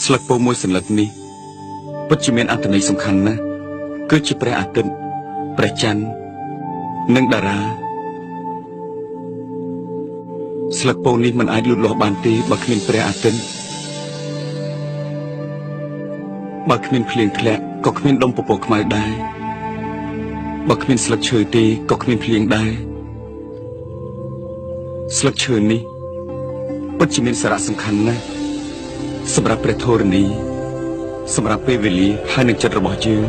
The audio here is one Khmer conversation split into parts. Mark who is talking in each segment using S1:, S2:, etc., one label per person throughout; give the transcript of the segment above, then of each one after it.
S1: ស្លឹកពោធិ៍មួយសន្លឹកនេះពិតជាមានអត្ថន័យសំខាន់ណាស់គឺជាព្រះអាទិត្យព្រះច័ន្ទនិងតារាស្លឹកពោធិ៍នេះមិនអាចលូតលាស់បានទេបើគ្មានព្រះអាទិត្យបើគ្មានភ្លៀងធ្លាក់ក៏គ្មានដុំពពកខ្មៅដែរបើគ្មានស្លឹកឈើទេក៏គ្មានភ្លៀងដែរស្លឹកឈើនេះពិតជាមានសារៈសំខាន់ណាស់សម្រាប់ព្រះធរណីសម្រាប់ពេលវេលាហើយនឹងចិត្តរបស់យើង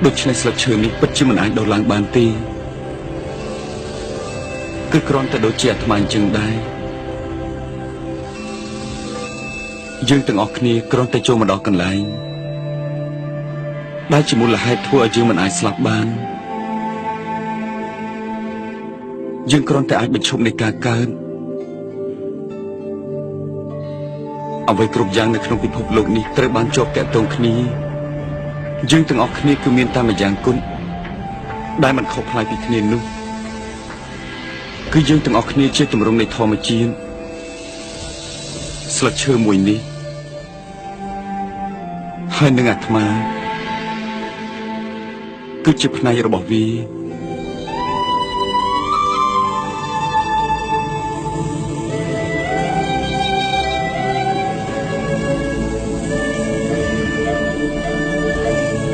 S1: ដូច្នេះស្លឹកឈើនេះពិតជាមិនអាចដុះឡើងបានទេគឺគ្រាន់តែដូចជាអាត្មាអញ្ចឹងដែរយើងទាំងអស់គ្នាគ្រាន់តែចូលមកដល់កន្លែងដែលជាមូលហេតុធ្វើឲ្យយើងមិនអាចស្លាប់បានយើងគ្រាន់តែអាចបញ្ឈប់នៃការកើតអ្វីគ្រប់យ៉ាងនៅក្នុងពិភពលោកនេះត្រូវបានជាប់ទាក់ទងគ្នាយើងទាំងអស់គ្នាគឺមានតែម្យ៉ាងគុណដែលមិនខុសប្លែកពីគ្នានោះគឺយើងទាំងអស់គ្នាជាទម្រង់នៃធម្មជាតិស្លឹកឈើមួយនេះហើយនឹងអាត្មាគឺជាផ្នែករបស់វា